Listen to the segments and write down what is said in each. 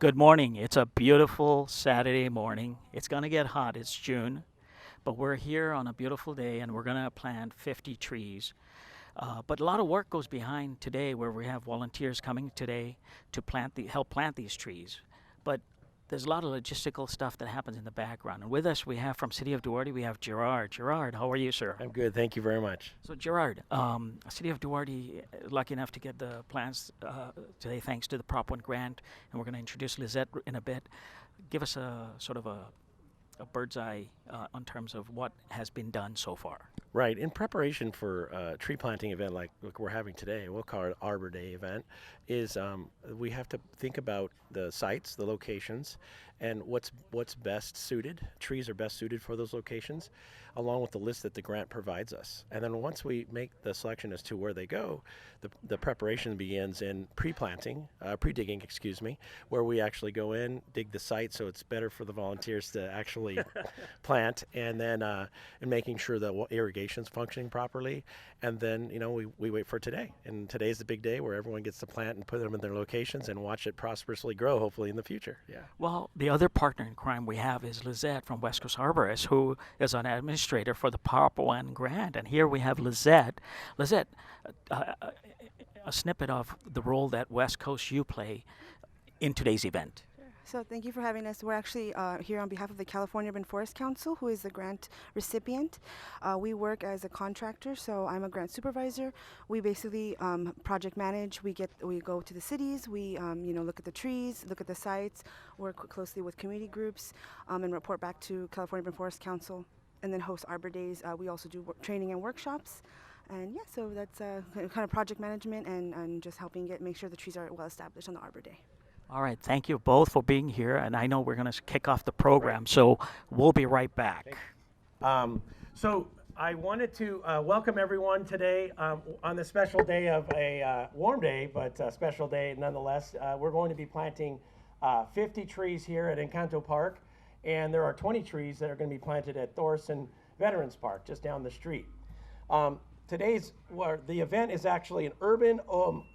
Good morning. It's a beautiful Saturday morning. It's going to get hot. It's June, but we're here on a beautiful day and we're going to plant 50 trees. But a lot of work goes behind today where we have volunteers coming today to help plant these trees. But there's a lot of logistical stuff that happens in the background. And with us, we have from City of Duarte, we have Gerard. Gerard, how are you, sir? I'm good, thank you very much. So Gerard, City of Duarte, lucky enough to get the plans today thanks to the Prop 1 grant, and we're going to introduce Lizette in a bit. Give us a sort of a bird's eye on terms of what has been done so far. Right, in preparation for a tree planting event like we're having today, we'll call it Arbor Day event, is we have to think about the sites, the locations, and what's best suited. Trees are best suited for those locations, along with the list that the grant provides us. And then once we make the selection as to where they go, the preparation begins in pre-planting, pre-digging, excuse me, where we actually go in, dig the site so it's better for the volunteers to actually plant, and then and making sure that irrigation's functioning properly. And then, we wait for today. And today's the big day where everyone gets to plant and put them in their locations and watch it prosperously grow, hopefully in the future. Yeah. Well, the other partner in crime we have is Lizette from West Coast Arborists, who is an administrator for the Prop 1 grant. And here we have Lizette. Lizette, a snippet of the role that West Coast you play in today's event. So thank you for having us. We're actually here on behalf of the California Urban Forest Council, who is the grant recipient. We work as a contractor, so I'm a grant supervisor. We basically project manage. We go to the cities. We look at the trees, look at the sites, work closely with community groups, and report back to California Urban Forest Council, and then host Arbor Days. We also do training and workshops. And yeah, so that's kind of project management and just helping make sure the trees are well established on the Arbor Day. All right, thank you both for being here, and I know we're going to kick off the program, so we'll be right back. So I wanted to welcome everyone today on the special day of a warm day, but a special day nonetheless. We're going to be planting 50 trees here at Encanto Park, and there are 20 trees that are going to be planted at Thorson Veterans Park, just down the street. The event is actually an urban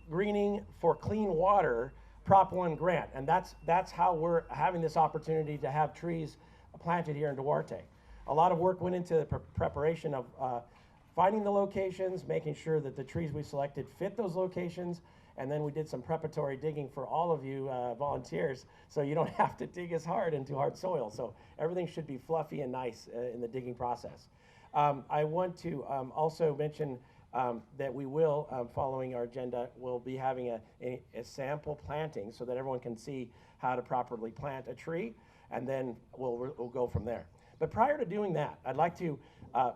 greening for clean water Prop 1 grant, and that's how we're having this opportunity to have trees planted here in Duarte. A lot of work went into the preparation of finding the locations, making sure that the trees we selected fit those locations, and then we did some preparatory digging for all of you volunteers, so you don't have to dig as hard into hard soil. So everything should be fluffy and nice in the digging process. I want to also mention that we will, following our agenda, we'll be having a sample planting so that everyone can see how to properly plant a tree, and then we'll go from there. But prior to doing that, I'd like to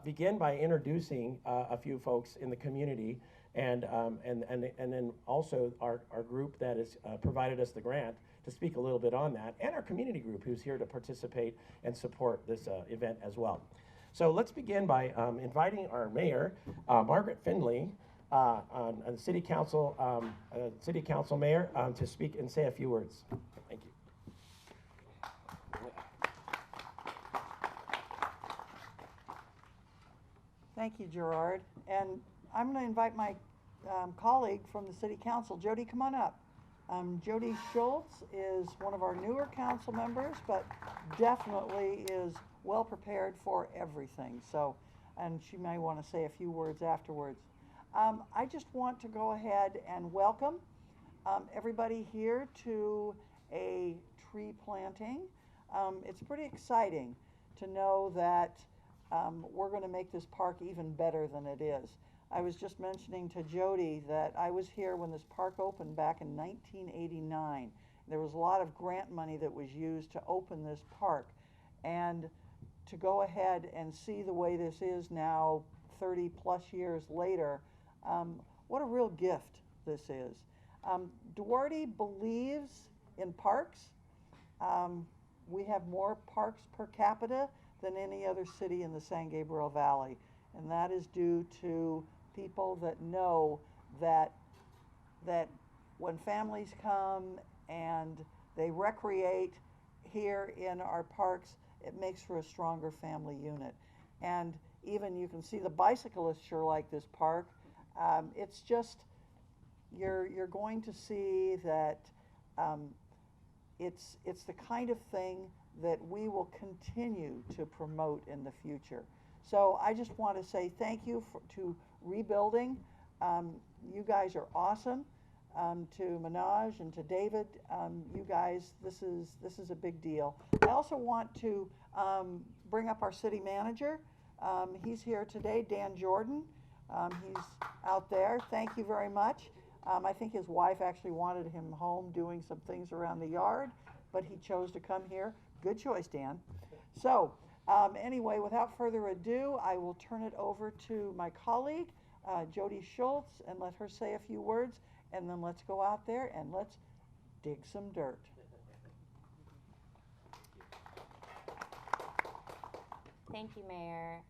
begin by introducing a few folks in the community, and then also our group that has provided us the grant to speak a little bit on that, and our community group who's here to participate and support this event as well. So let's begin by inviting our mayor, Margaret Finley, and City Council Mayor, to speak and say a few words. Thank you. Thank you, Gerard. And I'm going to invite my colleague from the City Council, Jody, come on up. Jody Schultz is one of our newer council members, but definitely is well prepared for everything. So, and she may want to say a few words afterwards. I just want to go ahead and welcome everybody here to a tree planting. It's pretty exciting to know that we're going to make this park even better than it is. I was just mentioning to Jody that I was here when this park opened back in 1989. There was a lot of grant money that was used to open this park, and to go ahead and see the way this is now 30 plus years later, what a real gift this is. Duarte believes in parks. We have more parks per capita than any other city in the San Gabriel Valley, and that is due to people that know that when families come and they recreate here in our parks, it makes for a stronger family unit. And even you can see the bicyclists sure like this park. It's just, you're going to see that it's the kind of thing that we will continue to promote in the future. So I just want to say thank you to Rebuilding. You guys are awesome. To Manoj and to David, you guys, this is a big deal. I also want to bring up our city manager. He's here today, Dan Jordan. He's out there. Thank you very much. I think his wife actually wanted him home doing some things around the yard, but he chose to come here. Good choice, Dan. So anyway, without further ado, I will turn it over to my colleague, Jody Schultz, and let her say a few words, and then let's go out there and let's dig some dirt. Thank you, Mayor.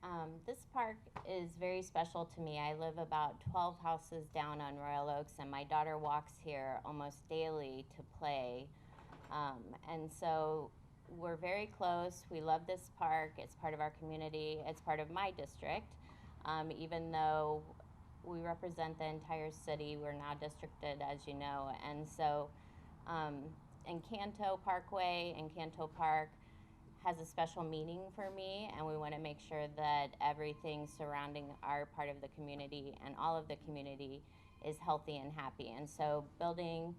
This park is very special to me. I live about 12 houses down on Royal Oaks, and my daughter walks here almost daily to play. And so we're very close. We love this park. It's part of our community. It's part of my district. Even though we represent the entire city, we're now districted, as you know. And so Encanto Parkway, Encanto Park, has a special meaning for me, and we want to make sure that everything surrounding our part of the community and all of the community is healthy and happy. And so building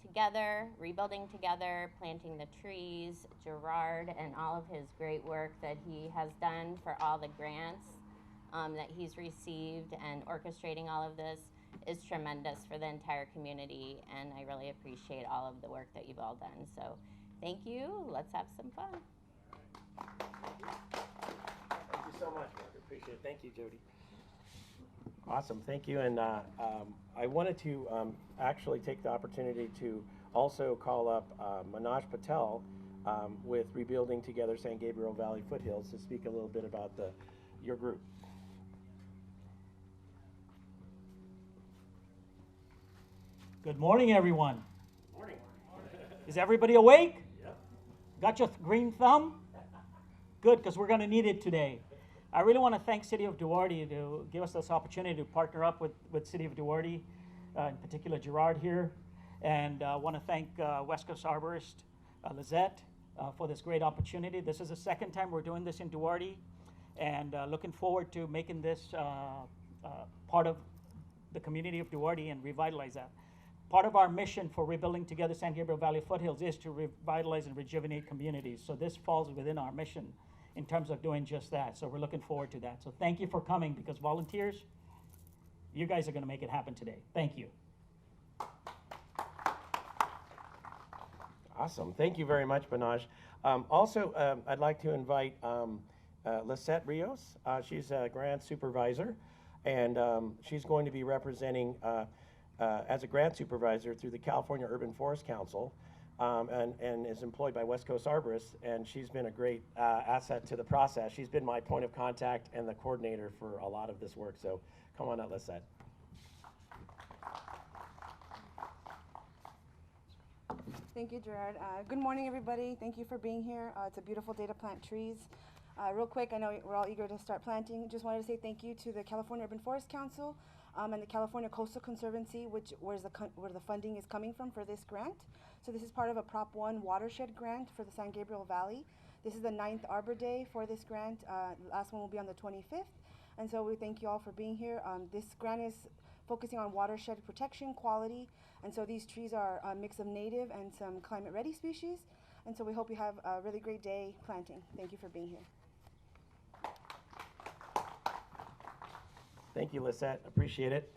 together, rebuilding together, planting the trees, Gerard and all of his great work that he has done for all the grants that he's received, and orchestrating all of this is tremendous for the entire community, and I really appreciate all of the work that you've all done. So thank you. Let's have some fun. Thank you so much, Mark. Appreciate it. Thank you, Jody. Awesome. Thank you. And I wanted to actually take the opportunity to also call up Manoj Patel with Rebuilding Together San Gabriel Valley Foothills to speak a little bit about your group. Good morning, everyone. Morning. Is everybody awake? Yep. Got your green thumb? Good, because we're going to need it today. I really want to thank City of Duarte to give us this opportunity to partner up with City of Duarte, in particular Gerard here. And I want to thank West Coast Arborist Lizette for this great opportunity. This is the second time we're doing this in Duarte, and looking forward to making this part of the community of Duarte and revitalize that. Part of our mission for Rebuilding Together San Gabriel Valley Foothills is to revitalize and rejuvenate communities. So this falls within our mission in terms of doing just that. So we're looking forward to that. So thank you for coming, because volunteers, you guys are going to make it happen today. Thank you. Awesome. Thank you very much, Manoj. Also, I'd like to invite Lisette Rios. She's a grant supervisor, and she's going to be representing as a grant supervisor through the California Urban Forest Council, and is employed by West Coast Arborists, and she's been a great asset to the process. She's been my point of contact and the coordinator for a lot of this work, so come on up, Lisette. Thank you, Gerard. Good morning, everybody. Thank you for being here. It's a beautiful day to plant trees. Real quick, I know we're all eager to start planting. Just wanted to say thank you to the California Urban Forest Council and the California Coastal Conservancy, where the funding is coming from for this grant. So this is part of a Prop 1 watershed grant for the San Gabriel Valley. This is the 9th Arbor Day for this grant. The last one will be on the 25th. And so we thank you all for being here. This grant is focusing on watershed protection, quality, and so these trees are a mix of native and some climate-ready species. And so we hope you have a really great day planting. Thank you for being here. Thank you, Lisette. Appreciate it.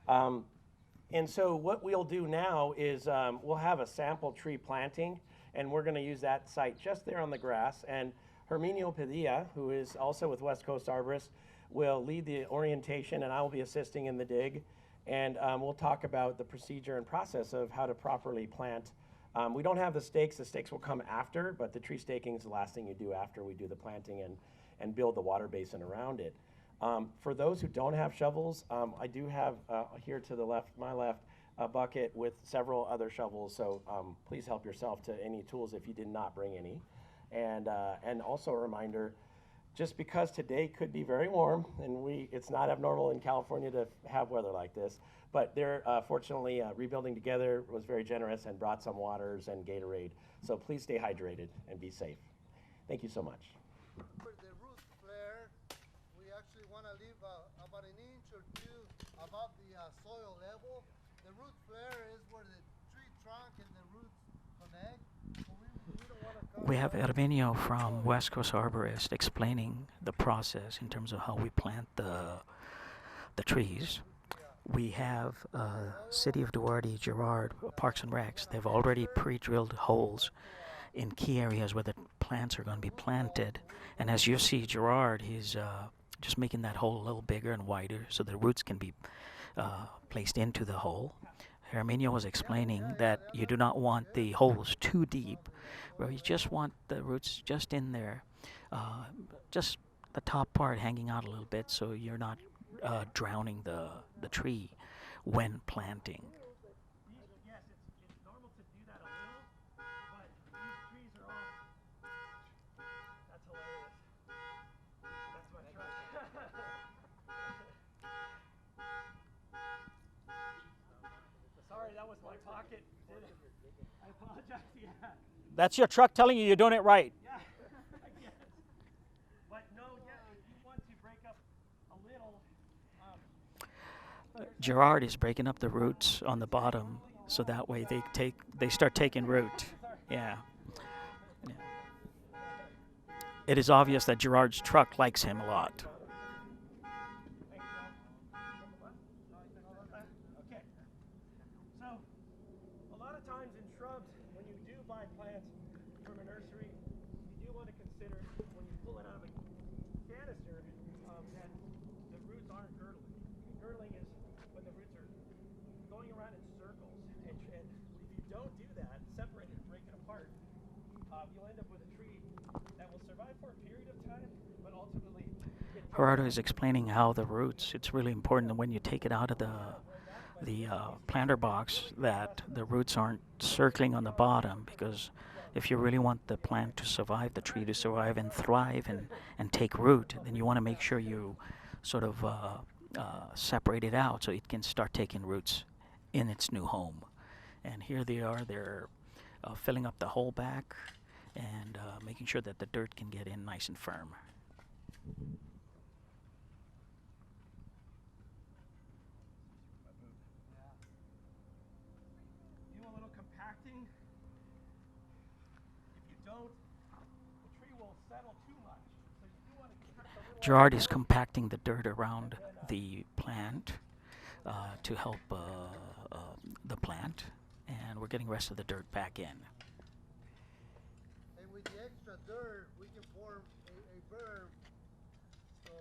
And so what we'll do now is we'll have a sample tree planting, and we're going to use that site just there on the grass. And Herminio Padilla, who is also with West Coast Arborists, will lead the orientation, and I will be assisting in the dig. And we'll talk about the procedure and process of how to properly plant. We don't have the stakes. The stakes will come after, but the tree staking is the last thing you do after we do the planting and build the water basin around it. For those who don't have shovels, I do have here to the left, my left, a bucket with several other shovels. So please help yourself to any tools if you did not bring any. And also a reminder, just because today could be very warm, and it's not abnormal in California to have weather like this, but they're fortunately Rebuilding Together was very generous and brought some waters and Gatorade. So please stay hydrated and be safe. Thank you so much. For the root flare, we actually want to leave about an inch or two above the soil level. The root flare is where the tree trunk and the roots connect. So we don't want to We have Herminio from West Coast Arborist explaining the process in terms of how we plant the trees. We have City of Duarte, Girard, Parks and Recs. They've already pre-drilled holes in key areas where the plants are going to be planted. And as you see, Girard, he's just making that hole a little bigger and wider so the roots can be placed into the hole. Herminio was explaining that you do not want the holes too deep, where you just want the roots just in there, just the top part hanging out a little bit so you're not drowning the tree when planting. Yes, it's normal to do that a little, but these trees are all. That's hilarious. That's my truck. Sorry, that was my pocket. I apologize. Yeah. That's your truck telling you you're doing it right. Yeah, I guess. But no, yeah, if you want to break up a little. Girard is breaking up the roots on the bottom so that way they start taking root. Yeah. Yeah. It is obvious that Girard's truck likes him a lot. Okay. So, a lot of times in shrubs, when you do buy plants from a nursery, you do want to consider when you pull it out of a canister that the roots aren't girdling. Girdling is when the roots are going around in circles, and if you don't do that, separate it, break it apart, you'll end up with a tree that will survive for a period of time, but ultimately. Gerardo is explaining how the roots, it's really important that when you take it out of the planter box that the roots aren't circling on the bottom, because if you really want the plant to survive, the tree to survive and thrive and take root, then you want to make sure you sort of separate it out so it can start taking roots in its new home. And here they are, they're filling up the hole back and making sure that the dirt can get in nice and firm. Do a little compacting. If you don't, the tree will settle too much. So you do want to compact a little. Gerard is compacting the dirt around the plant to help the plant, and we're getting the rest of the dirt back in. And with the extra dirt, we can form a berm. So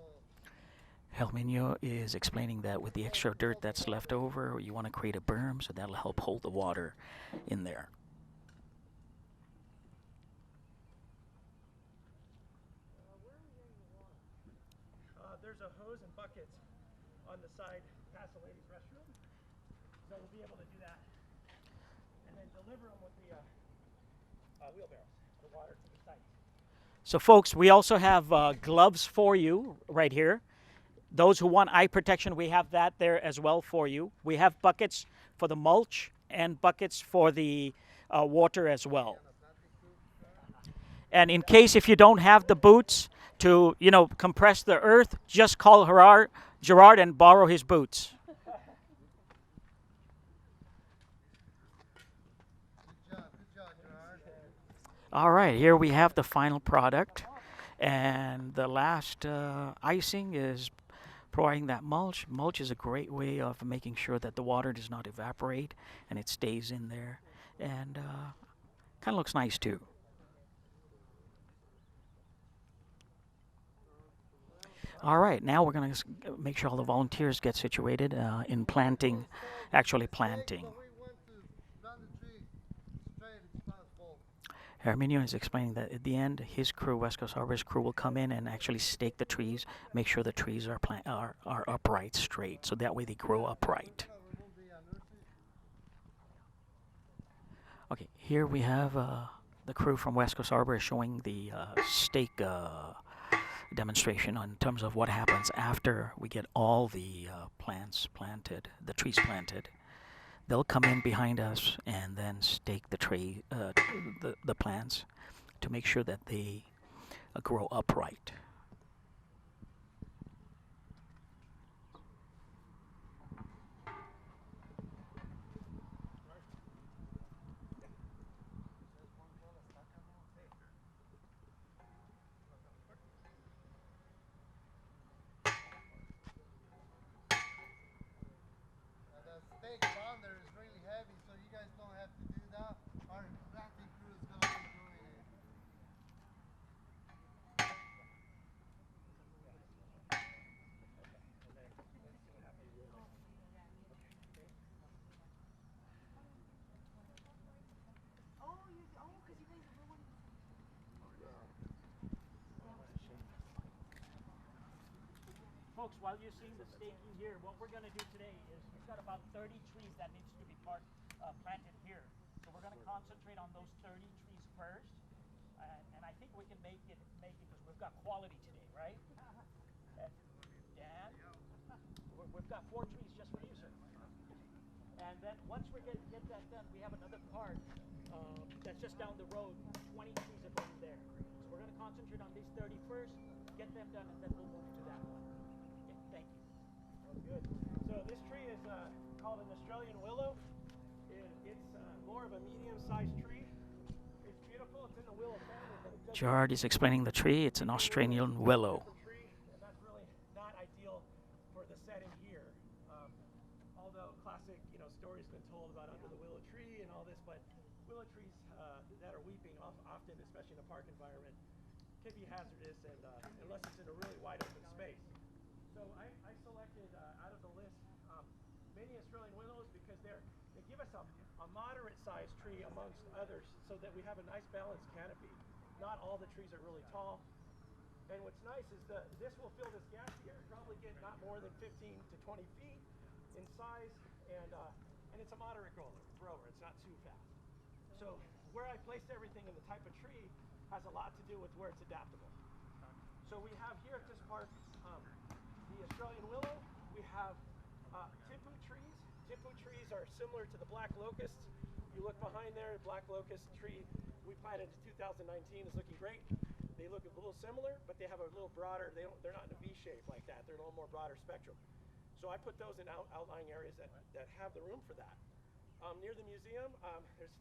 Herminio is explaining that with the extra dirt that's left over, you want to create a berm so that'll help hold the water in there. There's a hose and buckets on the side past the ladies' restroom, so we'll be able to do that, and then deliver them with the wheelbarrows, the water to the site. So folks, we also have gloves for you right here. Those who want eye protection, we have that there as well for you. We have buckets for the mulch and buckets for the water as well. And in case if you don't have the boots to, compress the earth, just call Gerard and borrow his boots. good job, Gerard. All right, here we have the final product. And the last icing is pouring that mulch. Mulch is a great way of making sure that the water does not evaporate and it stays in there. And kind of looks nice too. All right, now we're going to make sure all the volunteers get situated in planting, actually planting. But we want to plant the tree straight as possible. Herminio is explaining that at the end, his crew, West Coast Arborist crew, will come in and actually stake the trees, make sure the trees are upright, straight, so that way they grow upright. Remove the nursery. Okay, here we have the crew from West Coast Arbor showing the stake demonstration in terms of what happens after we get all the plants planted, the trees planted. They'll come in behind us and then stake the plants to make sure that they grow upright. The stake bonder is really heavy, so you guys don't have to do that. Our planting crew is gonna be doing it. Folks, while you're seeing the staking here, what we're going to do today is we've got about 30 trees that needs to be planted here. So we're going to concentrate on those 30 trees first, and I think we can make it because we've got quality today, right? And Dan, we've got 4 trees just for you, sir. And then once we get that done, we have another part that's just down the road. 20 trees are going there. So we're going to concentrate on these 30 first, get them done, and then we'll move to that one. Okay, thank you. Good. So this tree is called an Australian willow. It's more of a medium-sized tree. It's beautiful. It's in the willow family, but it doesn't. Gerard is explaining the tree. It's an Australian willow. Tree, and that's really not ideal for the setting here. Although classic, stories been told about under the willow tree and all this, but willow trees that are weeping often, especially in a park environment, can be hazardous, and unless it's in a really wide open space. So I selected out of the list many Australian willows because they give us a moderate-sized tree amongst others, so that we have a nice balanced canopy. Not all the trees are really tall. And what's nice is this will fill this gap here. Probably get not more than 15 to 20 feet in size, and it's a moderate grower. It's not too fast. So where I placed everything in the type of tree has a lot to do with where it's adaptable. So we have here at this park the Australian willow. We have tipu trees. Tipu trees are similar to the black locusts. You look behind there, the black locust tree we planted in 2019 is looking great. They look a little similar, but they have a little broader. They're not in a V shape like that. They're a little more broader spectrum. So I put those in outlying areas that have the room for that. Near the museum, there's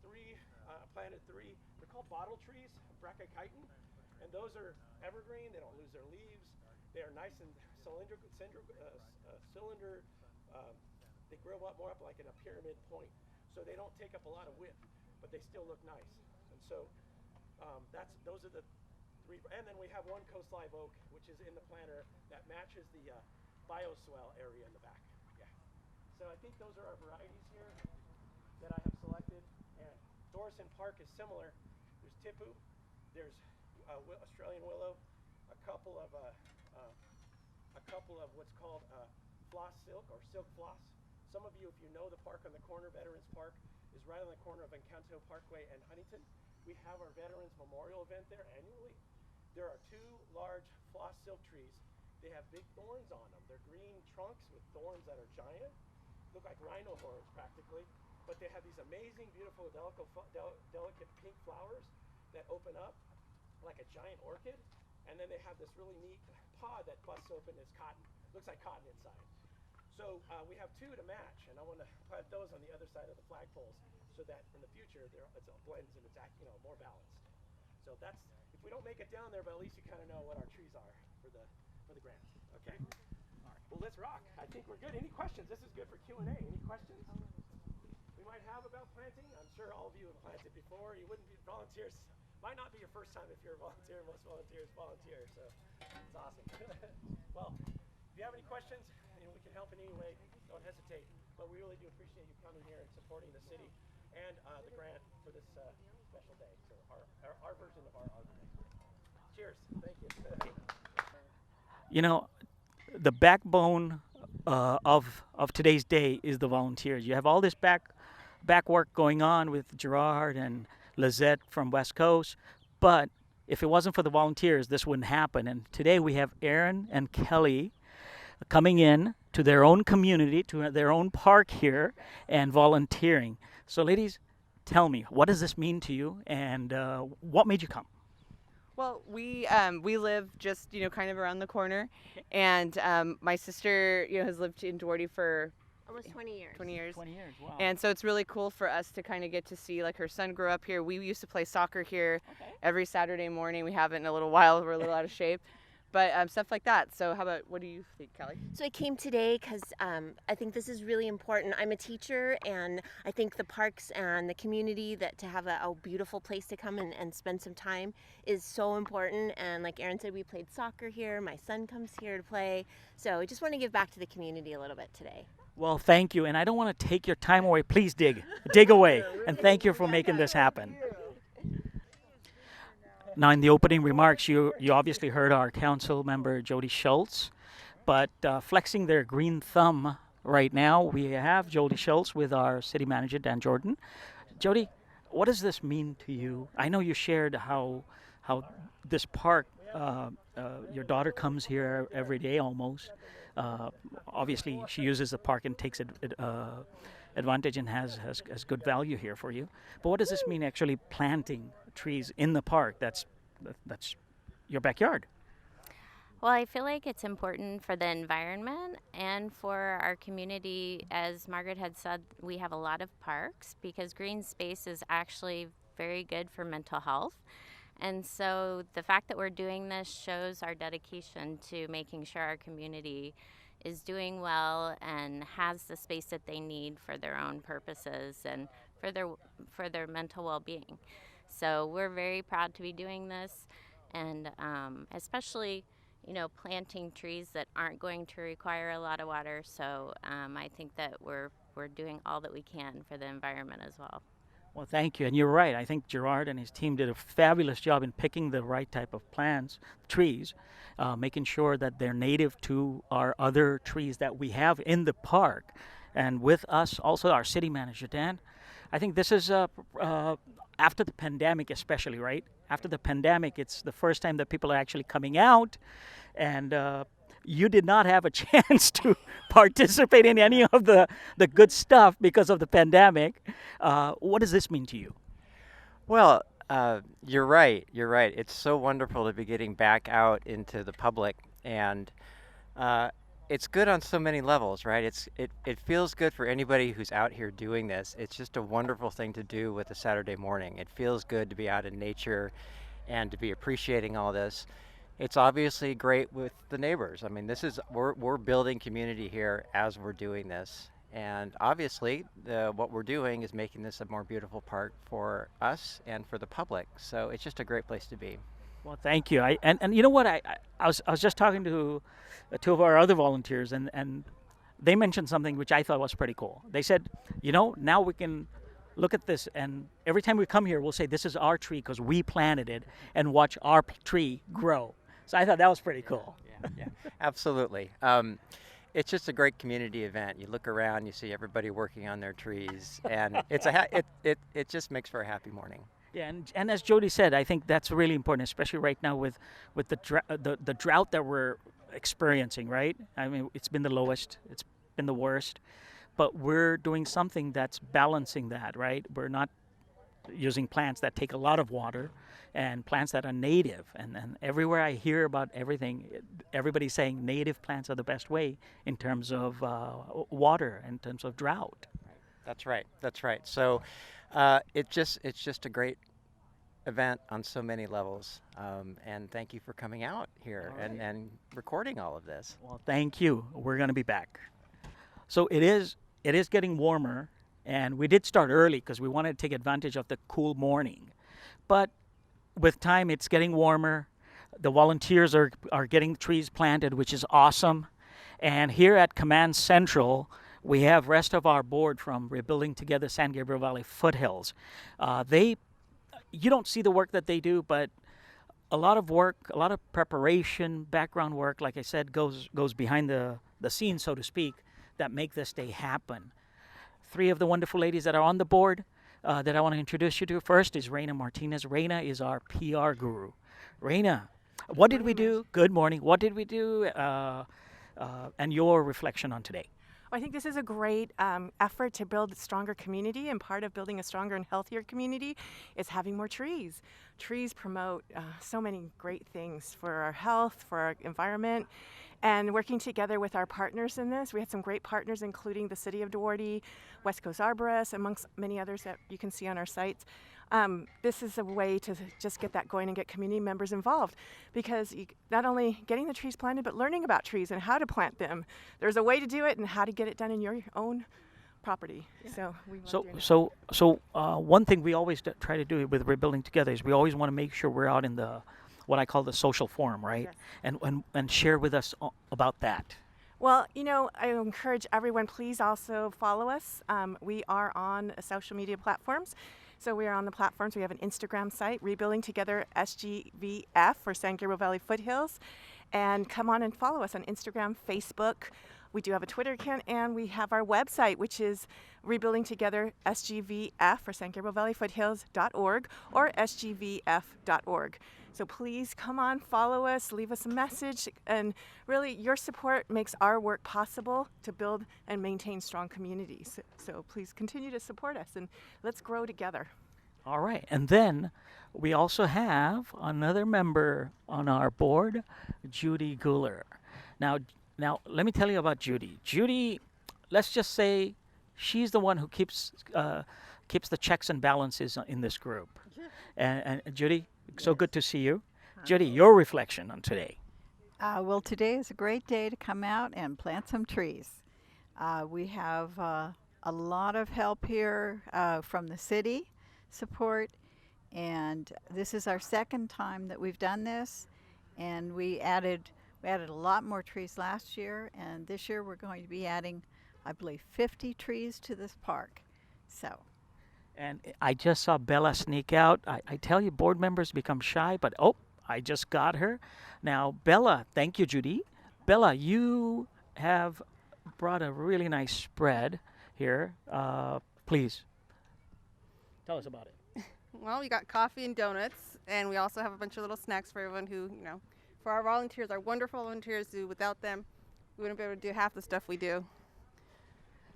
planted three. They're called bottle trees, brachychiton, and those are evergreen. They don't lose their leaves. They are nice and cylinder. They grow up more like in a pyramid point, so they don't take up a lot of width, but they still look nice. And so those are the three. And then we have one coast live oak, which is in the planter that matches the bioswale area in the back. Yeah. So I think those are our varieties here that I have selected. And Dorison Park is similar. There's tipu, there's Australian willow, a couple of what's called floss silk or silk floss. Some of you, if you know the park on the corner, Veterans Park, is right on the corner of Encanto Parkway and Huntington. We have our Veterans Memorial event there annually. There are 2 large floss silk trees. They have big thorns on them. They're green trunks with thorns that are giant, look like rhino horns practically, but they have these amazing, beautiful, delicate pink flowers that open up like a giant orchid, and then they have this really neat pod that busts open as cotton. Looks like cotton inside. So we have 2 to match, and I want to plant those on the other side of the flagpoles so that in the future it blends and it's more balanced. So that's, if we don't make it down there, but at least you kind of know what our trees are for the grant. Okay. All right. Well, let's rock. I think we're good. Any questions? This is good for Q&A. Any questions we might have about planting? I'm sure all of you have planted before. You wouldn't be volunteers. Might not be your first time if you're a volunteer. Most volunteers volunteer, so it's awesome. Well, if you have any questions, we can help in any way. Don't hesitate. But we really do appreciate you coming here and supporting the city and the grant for this special day. So our version of our Arbor Day. Cheers. Thank you. You know, the backbone of today's day is the volunteers. You have all this back work going on with Gerard and Lizette from West Coast, but if it wasn't for the volunteers, this wouldn't happen. And today we have Aaron and Kelly coming in to their own community, to their own park here, and volunteering. So, ladies, tell me, what does this mean to you, and what made you come? Well, we live just kind of around the corner, and my sister has lived in Duarte for Almost 20 years. 20 years. 20 years, wow. And so it's really cool for us to kind of get to see, like, her son grew up here. We used to play soccer here every Saturday morning. We haven't in a little while. We're a little out of shape. But stuff like that. So how about, what do you think, Kelly? So I came today because I think this is really important. I'm a teacher, and I think the parks and the community, that to have a beautiful place to come and spend some time is so important. And like Aaron said, we played soccer here. My son comes here to play. So I just want to give back to the community a little bit today. Well, thank you, and I don't want to take your time away. Please dig away, and thank you for making this happen. Now, in the opening remarks, you obviously heard our council member Jody Schultz, but flexing their green thumb right now, we have Jody Schultz with our city manager Dan Jordan. Jody, what does this mean to you? I know you shared how this park, your daughter comes here every day almost. Obviously, she uses the park and takes advantage and has good value here for you. But what does this mean, actually planting trees in the park? That's your backyard. Well, I feel like it's important for the environment and for our community. As Margaret had said, we have a lot of parks because green space is actually very good for mental health. And so the fact that we're doing this shows our dedication to making sure our community is doing well and has the space that they need for their own purposes and for their mental well-being. So we're very proud to be doing this, and especially planting trees that aren't going to require a lot of water. So I think that we're doing all that we can for the environment as well. Well, thank you. And you're right. I think Gerard and his team did a fabulous job in picking the right type of plants, trees, making sure that they're native to our other trees that we have in the park. And with us, also our city manager, Dan. I think this is after the pandemic especially, right? After the pandemic, it's the first time that people are actually coming out, and you did not have a chance to participate in any of the good stuff because of the pandemic. What does this mean to you? Well, you're right. You're right. It's so wonderful to be getting back out into the public, and it's good on so many levels, right? It feels good for anybody who's out here doing this. It's just a wonderful thing to do with a Saturday morning. It feels good to be out in nature and to be appreciating all this. It's obviously great with the neighbors. I mean, we're building community here as we're doing this. And obviously, what we're doing is making this a more beautiful park for us and for the public. So it's just a great place to be. Well, thank you. And you know what? I was just talking to two of our other volunteers, and they mentioned something which I thought was pretty cool. They said, now we can look at this, and every time we come here, we'll say this is our tree because we planted it, and watch our tree grow. So I thought that was pretty cool. Yeah, absolutely. It's just a great community event. You look around, you see everybody working on their trees, and it just makes for a happy morning. Yeah, and as Jody said, I think that's really important, especially right now with the drought that we're experiencing, right? I mean, it's been the lowest, it's been the worst, but we're doing something that's balancing that, right? We're not using plants that take a lot of water and plants that are native. And everywhere I hear about everything, everybody's saying native plants are the best way in terms of water, in terms of drought. That's right. That's right. So it's just a great event on so many levels. And thank you for coming out here and recording all of this. Well, thank you. We're going to be back. So it is getting warmer, and we did start early because we wanted to take advantage of the cool morning. But with time, it's getting warmer. The volunteers are getting trees planted, which is awesome. And here at Command Central, we have rest of our board from Rebuilding Together San Gabriel Valley Foothills. You don't see the work that they do, but a lot of work, a lot of preparation, background work, like I said, goes behind the scenes, so to speak, that make this day happen. 3 of the wonderful ladies that are on the board, that I want to introduce you to first is Reina Martinez. Reina is our PR guru. Reina, what did we do? Good morning. What did we do? And your reflection on today. I think this is a great effort to build a stronger community, and part of building a stronger and healthier community is having more trees. Trees promote so many great things for our health, for our environment, and working together with our partners in this. We had some great partners, including the City of Duarte, West Coast Arborists, amongst many others that you can see on our sites. This is a way to just get that going and get community members involved, because not only getting the trees planted, but learning about trees and how to plant them. There's a way to do it and how to get it done in your own property. Yeah. So we one thing we always try to do with Rebuilding Together is we always want to make sure we're out in the what I call the social forum, right? Yes. And share with us about that. Well, I encourage everyone, please also follow us. We are on social media platforms. So we are on the platforms. We have an Instagram site, Rebuilding Together SGVF for San Gabriel Valley Foothills. And come on and follow us on Instagram, Facebook. We do have a Twitter account, and we have our website, which is Rebuilding Together SGVF for San Gabriel Valley Foothills.org or SGVF.org. So please come on, follow us, leave us a message, and really your support makes our work possible to build and maintain strong communities. So please continue to support us, and let's grow together. All right, and then we also have another member on our board, Judy Guler. Now let me tell you about Judy. Judy, let's just say she's the one who keeps the checks and balances in this group. And Judy, so good to see you. Judy, your reflection on today. Well, today is a great day to come out and plant some trees. We have a lot of help here from the city support, and this is our second time that we've done this, and we added a lot more trees last year, and this year we're going to be adding, I believe, 50 trees to this park. So. And I just saw Bella sneak out. I tell you, board members become shy, but I just got her. Now, Bella, thank you, Judy. Bella, you have brought a really nice spread here. Please, tell us about it. Well, we got coffee and donuts, and we also have a bunch of little snacks for everyone who, for our volunteers, our wonderful volunteers who, without them, we wouldn't be able to do half the stuff we do.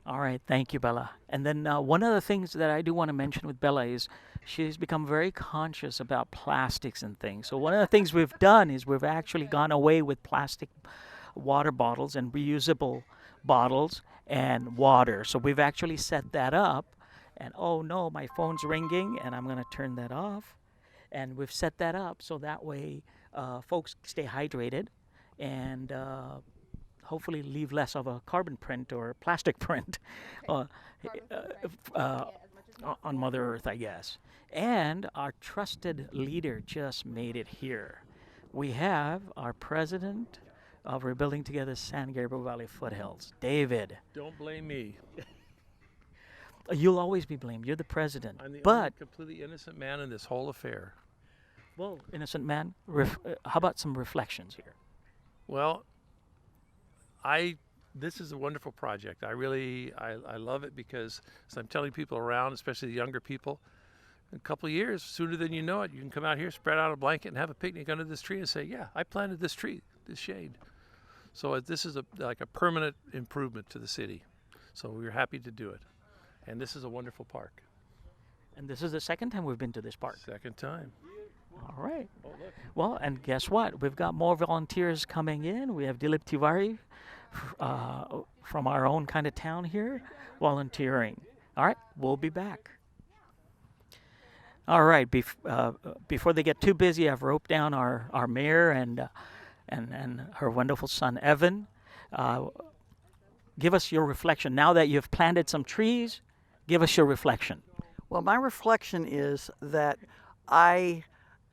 All right, thank you, Bella. And then one of the things that I do want to mention with Bella is she's become very conscious about plastics and things. So one of the things we've done is we've actually gone away with plastic water bottles and reusable bottles and water. So we've actually set that up. And oh no, my phone's ringing, and I'm going to turn that off. And we've set that up so that way folks stay hydrated and hopefully leave less of a carbon print or plastic print on Mother Earth, I guess. And our trusted leader just made it here. We have our president of Rebuilding Together San Gabriel Valley Foothills, David. Don't blame me. You'll always be blamed. You're the president. I'm the but only completely innocent man in this whole affair. Well, innocent man, how about some reflections here? Well, this is a wonderful project. I love it because, as I'm telling people around, especially the younger people, in a couple of years, sooner than you know it, you can come out here, spread out a blanket, and have a picnic under this tree and say, yeah, I planted this tree, this shade. So this is like a permanent improvement to the city. So we're happy to do it. And this is a wonderful park. And this is the second time we've been to this park. Second time. All right. Oh, look. Well, and guess what? We've got more volunteers coming in. We have Dilip Tiwari from our own kind of town here volunteering. All right, we'll be back. All right, before they get too busy, I've roped down our mayor and her wonderful son, Evan. Give us your reflection. Now that you've planted some trees, give us your reflection. Well, my reflection is that I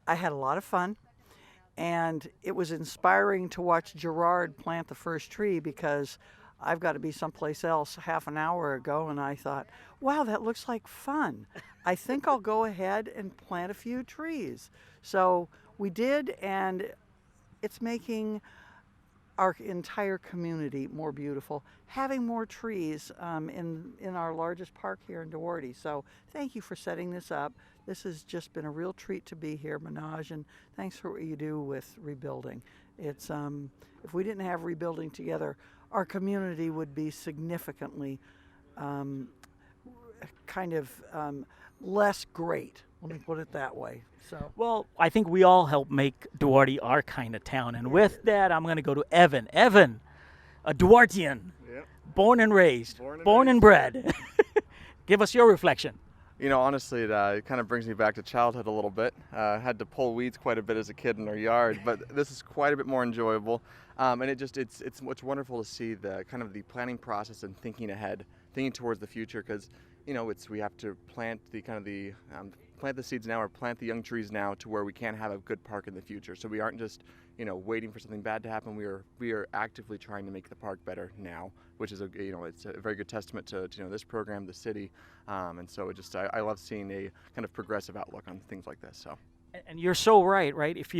had a lot of fun, and it was inspiring to watch Gerard plant the first tree because I've got to be someplace else half an hour ago, and I thought, wow, that looks like fun. I think I'll go ahead and plant a few trees. So we did, and it's making our entire community more beautiful, having more trees in our largest park here in Duarte. So thank you for setting this up. This has just been a real treat to be here, Minaj, and thanks for what you do with rebuilding. It's if we didn't have rebuilding together, our community would be significantly less great. Let me put it that way. So. Well, I think we all help make Duarte our kind of town. And with that, I'm going to go to Evan. Evan, a Duartean, Yep. born and raised, born and bred. Give us your reflection. You know, honestly, it kind of brings me back to childhood a little bit. Had to pull weeds quite a bit as a kid in our yard, but this is quite a bit more enjoyable. And it's wonderful to see the kind of the planning process and thinking ahead, thinking towards the future, because you know we have to plant plant the seeds now or plant the young trees now to where we can have a good park in the future. So we aren't just waiting for something bad to happen. We are actively trying to make the park better now, which is it's a very good testament to this program, the city, and so I love seeing a kind of progressive outlook on things like this. So. And you're so right. If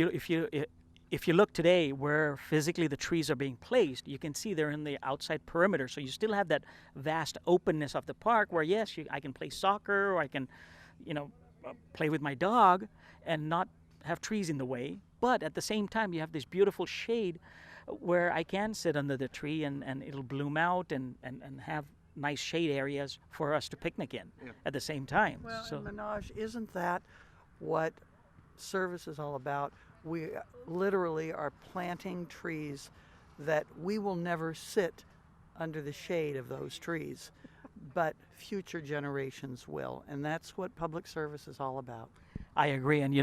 you look today where physically the trees are being placed, you can see they're in the outside perimeter. So you still have that vast openness of the park where, yes, I can play soccer or I can, play with my dog and not have trees in the way. But at the same time, you have this beautiful shade where I can sit under the tree and it'll bloom out and have nice shade areas for us to picnic in at the same time. Well, and Minaj, isn't that what service is all about? We literally are planting trees that we will never sit under the shade of those trees, but future generations will. And that's what public service is all about. I agree. And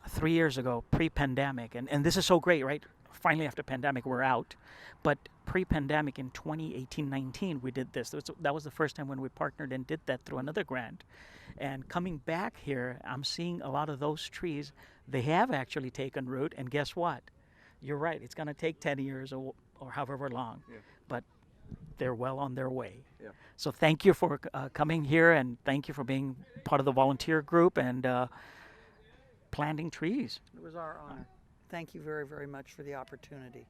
3 years ago, pre-pandemic, and this is so great, right? Finally, after pandemic, we're out. But pre-pandemic in 2018-19, we did this. That was the first time when we partnered and did that through another grant. And coming back here, I'm seeing a lot of those trees. They have actually taken root. And guess what? You're right. It's going to take 10 years or however long. Yeah. But they're well on their way. Yeah. So thank you for coming here, and thank you for being part of the volunteer group and planting trees. It was our honor. Thank you very, very much for the opportunity.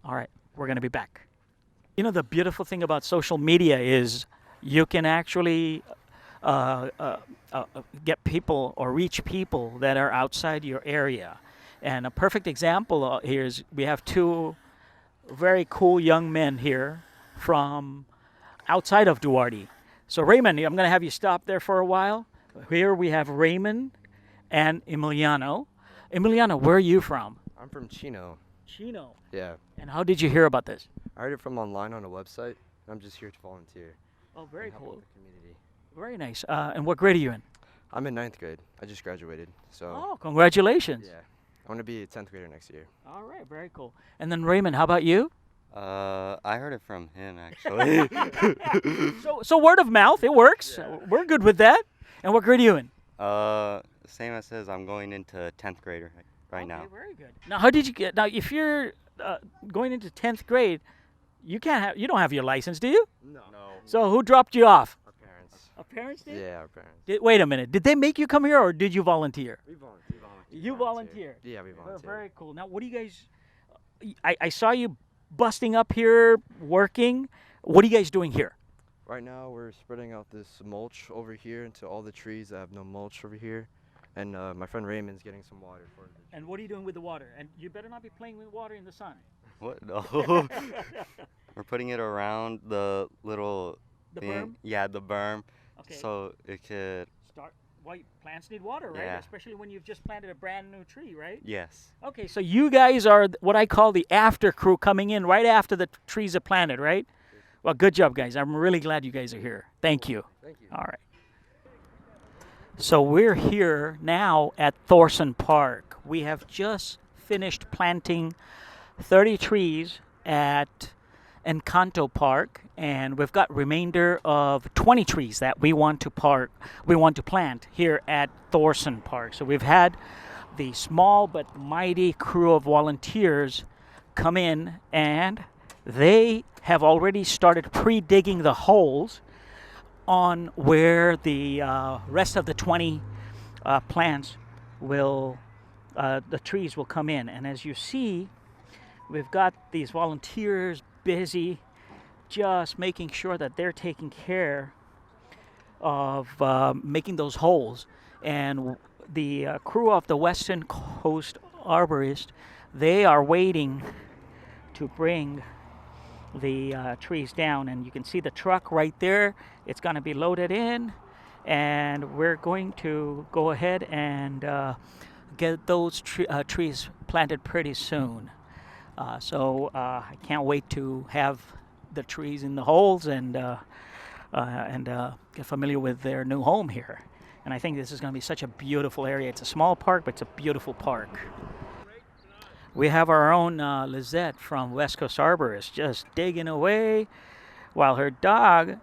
All right, we're going to be back. The beautiful thing about social media is you can actually get people or reach people that are outside your area. And a perfect example here is we have two very cool young men here from outside of Duarte. So Raymond, I'm going to have you stop there for a while. Here we have Raymond and Emiliano. Emiliano, where are you from? I'm from Chino. Chino? Yeah. And how did you hear about this? I heard it from online on a website. I'm just here to volunteer. Oh, very cool. The community. Very nice. And what grade are you in? I'm in 9th grade. I just graduated. So. Oh, congratulations. Yeah. I want to be a 10th grader next year. All right, very cool. And then Raymond, how about you? I heard it from him, actually. So word of mouth, it works. Yeah. We're good with that. And what grade are you in? Same as his. I'm going into 10th grade right now. Okay, very good. Now, how did you get? Now, if you're going into 10th grade, you don't have your license, do you? No. So who dropped you off? Our parents. Our parents did? Yeah, our parents. Wait a minute. Did they make you come here, or did you volunteer? We volunteered. You volunteered? Yeah, we volunteered. Very cool. Now, what do you guys? I saw you busting up here, working. What are you guys doing here? Right now, we're spreading out this mulch over here into all the trees that have no mulch over here. And my friend Raymond's getting some water for it. And what are you doing with the water? And you better not be playing with water in the sun. What? No. We're putting it around the little berm? Yeah, the berm. Okay. So it could start. Well, plants need water, right? Yeah. Especially when you've just planted a brand new tree, right? Yes. Okay, so you guys are what I call the after crew, coming in right after the trees are planted, right? Well, good job, guys. I'm really glad you guys are here. Thank you. Thank you. All right. So we're here now at Thorson Park. We have just finished planting 30 trees at Encanto Park, and we've got remainder of 20 trees that we want to plant here at Thorson Park. So we've had the small but mighty crew of volunteers come in, and they have already started pre-digging the holes on where the rest of the 20 plants will, the trees will come in. And as you see, We've got these volunteers busy just making sure that they're taking care of making those holes. And the crew of the Western Coast Arborist, they are waiting to bring the trees down. And you can see the truck right there. It's going to be loaded in. And we're going to go ahead and get those trees planted pretty soon. So I can't wait to have the trees in the holes and get familiar with their new home here. And I think this is going to be such a beautiful area. It's a small park, but it's a beautiful park. We have our own Lizette from West Coast Arborist just digging away while her dog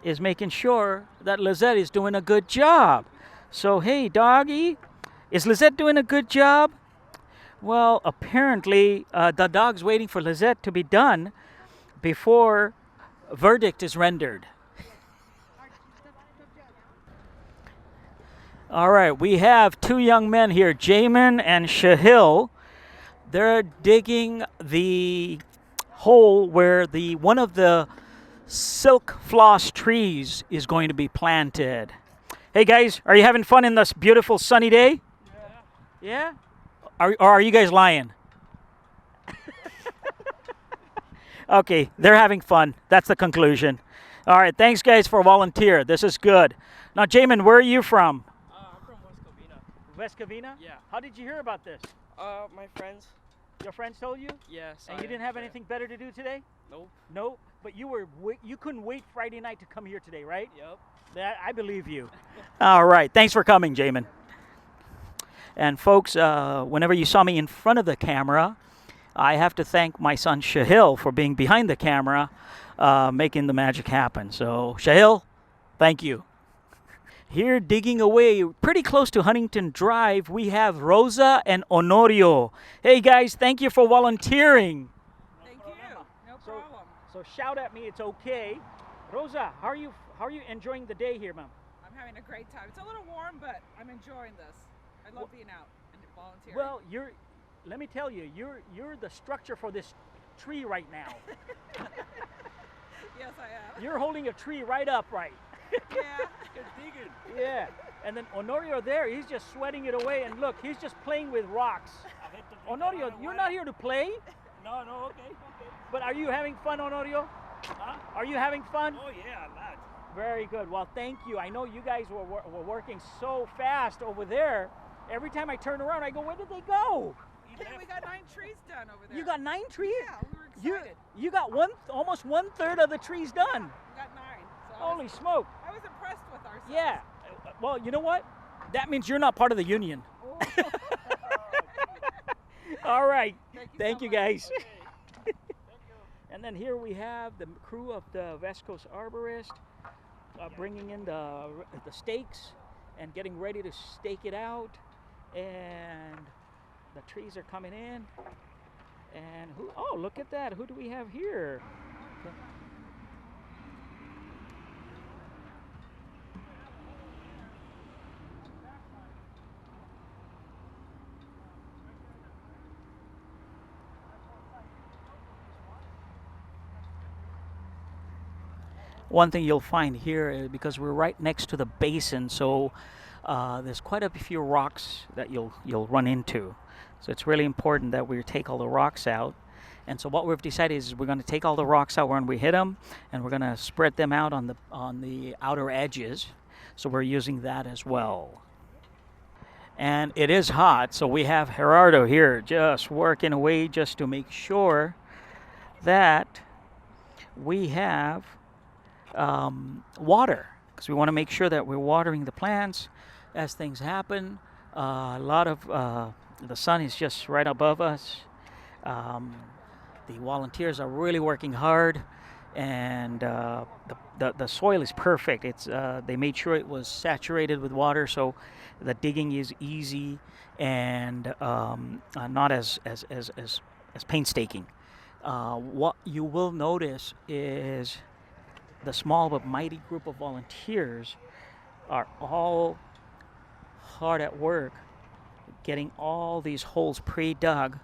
is making sure that Lizette is doing a good job. So, hey, doggy, is Lizette doing a good job? Well, apparently the dog's waiting for Lizette to be done before a verdict is rendered. All right, we have two young men here, Jamin and Shahil. They're digging the hole where one of the silk floss trees is going to be planted. Hey guys, are you having fun in this beautiful sunny day? Yeah? Or are you guys lying? Okay, they're having fun. That's the conclusion. All right, thanks guys for volunteer. This is good. Now, Jamin, where are you from? I'm from West Covina. West Covina? Yeah. How did you hear about this? My friends. Your friends told you? Yes. And you didn't have anything better to do today? Nope. No, but you couldn't wait Friday night to come here today, right? Yep. I believe you. All right, thanks for coming, Jamin. And folks, whenever you saw me in front of the camera, I have to thank my son Shahil for being behind the camera, making the magic happen. So Shahil, thank you. Here digging away pretty close to Huntington Drive, we have Rosa and Honorio. Hey guys, thank you for volunteering. Thank you. No problem. So shout at me, it's okay. Rosa, how are you enjoying the day here, ma'am? I'm having a great time. It's a little warm, but I'm enjoying this. I love being out and volunteering. Well, let me tell you, you're the structure for this tree right now. Yes, I am. You're holding a tree right upright. Yeah. You're digging. Yeah. And then Honorio there, he's just sweating it away. And look, he's just playing with rocks. Honorio, you're not here to play? No, okay. But are you having fun, Honorio? Huh? Are you having fun? Oh yeah, a lot. Very good. Well, thank you. I know you guys were working so fast over there. Every time I turn around, I go, where did they go? We got 9 trees done over there. You got 9 trees? Yeah, we were excited. You got almost 1/3 of the trees done. We got 9. So Holy smoke. I was impressed with ourselves. Yeah. Well, you know what? That means you're not part of the union. Oh. All right. Thank you you so much. guys. And then here we have the crew of the West Coast Arborist bringing in the stakes and getting ready to stake it out. And the trees are coming in. And oh, look at that. Who do we have here? Okay. One thing you'll find here is because we're right next to the basin, so there's quite a few rocks that you'll run into. So it's really important that we take all the rocks out. And so what we've decided is we're going to take all the rocks out when we hit them, and we're going to spread them out on the outer edges. So we're using that as well. And it is hot, so we have Gerardo here just working away just to make sure that we have water, because we want to make sure that we're watering the plants as things happen. A lot of the sun is just right above us. The volunteers are really working hard, and the soil is perfect. They made sure it was saturated with water, so the digging is easy and not as painstaking. What you will notice is the small but mighty group of volunteers are all hard at work getting all these holes pre-dug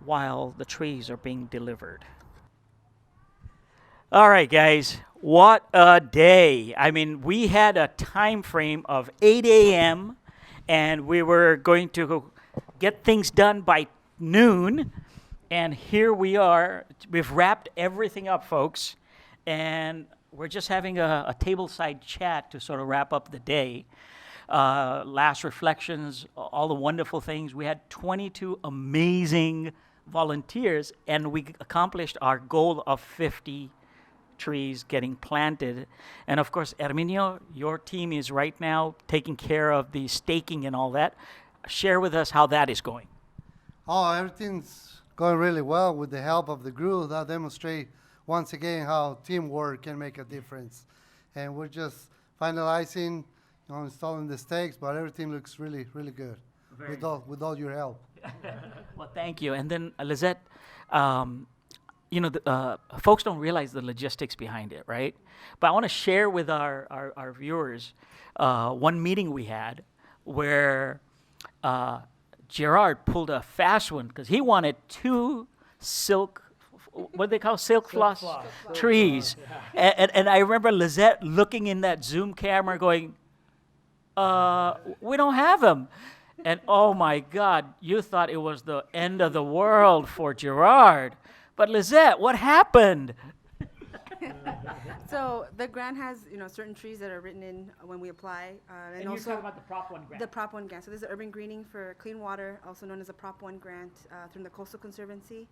while the trees are being delivered. All right, guys, what a day. I mean, we had a time frame of 8 a.m., and we were going to get things done by noon, and here we are. We've wrapped everything up, folks, and we're just having a tableside chat to sort of wrap up the day. Last reflections, all the wonderful things. We had 22 amazing volunteers, and we accomplished our goal of 50 trees getting planted. And of course, Herminio, your team is right now taking care of the staking and all that. Share with us how that is going. Oh, everything's going really well with the help of the group. That demonstrate once again how teamwork can make a difference. And we're just finalizing, installing the stakes, but everything looks really, really good with all your help. Well, thank you. And then Lizette, folks don't realize the logistics behind it, right? But I want to share with our viewers one meeting we had where Gerard pulled a fast one because he wanted 2 silk, what do they call silk floss trees. And I remember Lizette looking in that Zoom camera going, we don't have them. And oh my God, you thought it was the end of the world for Gerard. But Lizette, what happened? So the grant has, certain trees that are written in when we apply, And you're talking about the Prop 1 grant. the Prop 1 grant. So this is urban greening for clean water, also known as a Prop 1 grant from the Coastal Conservancy.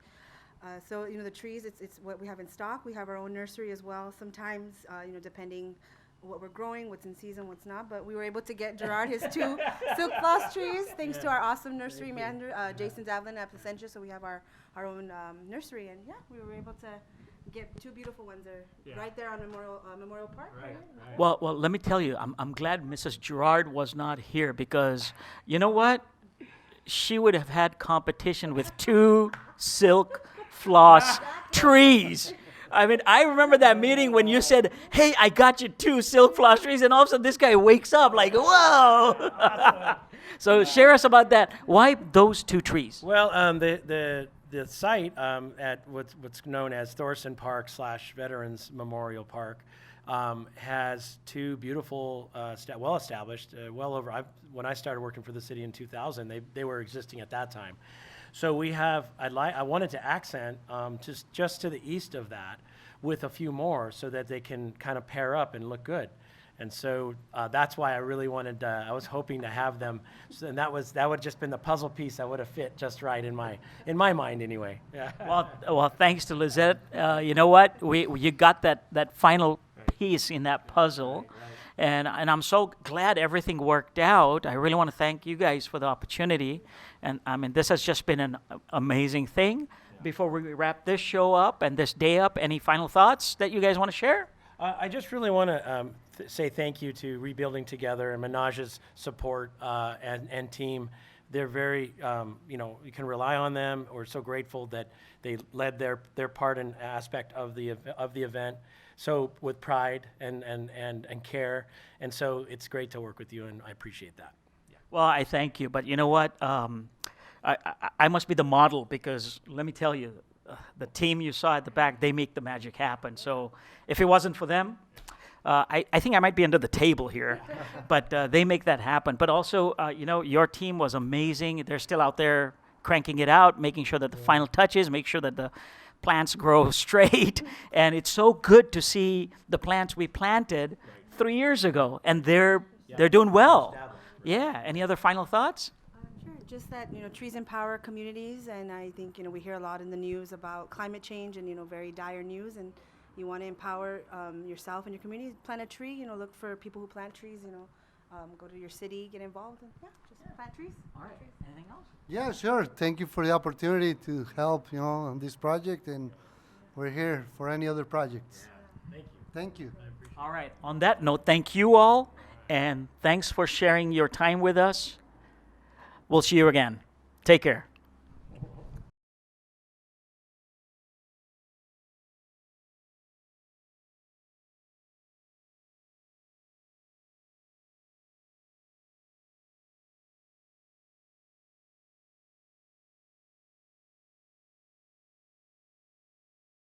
So the trees, it's what we have in stock. We have our own nursery as well. Sometimes, depending what we're growing, what's in season, what's not. But we were able to get Gerard his 2 silk floss trees, thanks to our awesome nursery manager, Jason Davlin at Placentia. So we have our own nursery, and we were able to get 2 beautiful ones right there on Memorial Park. Right. Well, let me tell you, I'm glad Mrs. Gerard was not here because you know what? She would have had competition with 2 silk floss trees. I mean, I remember that meeting when you said, hey, I got you 2 silk floss trees, and all of a sudden this guy wakes up like, whoa. So share us about that. Why those 2 trees? Well, the site at what's known as Thorson Park / Veterans Memorial Park has 2 beautiful, well-established, when I started working for the city in 2000, they were existing at that time. So we have, I wanted to accent just to the east of that with a few more so that they can kind of pair up and look good. And so that's why I really wanted, I was hoping to have them, and that would just been the puzzle piece that would have fit just right in my mind anyway. Yeah. Well, thanks to Lizette, you know what? You got that final piece in that puzzle. And I'm so glad everything worked out. I really want to thank you guys for the opportunity. And I mean, this has just been an amazing thing. Before we wrap this show up and this day up, any final thoughts that you guys want to share? I just really want to say thank you to Rebuilding Together and Minaj's support and team. They're very, you can rely on them. We're so grateful that they led their part and aspect of the event. So with pride and care, and so it's great to work with you, and I appreciate that. Yeah. Well, I thank you, but you know what? I must be the model because let me tell you, the team you saw at the back, they make the magic happen. So if it wasn't for them, I think I might be under the table here, but they make that happen. But also, your team was amazing. They're still out there cranking it out, making sure that the final touches, make sure that the plants grow straight. And it's so good to see the plants we planted 3 years ago, and they're doing well. Yeah. Any other final thoughts? Sure. Just that, trees empower communities, and I think, we hear a lot in the news about climate change and, very dire news, and you want to empower yourself and your community. Plant a tree, look for people who plant trees, go to your city, get involved, and just plant trees. All right. Anything else? Yeah, sure. Thank you for the opportunity to help, on this project, and we're here for any other projects. Yeah. Thank you. All right. On that note, thank you all, and thanks for sharing your time with us. We'll see you again. Take care.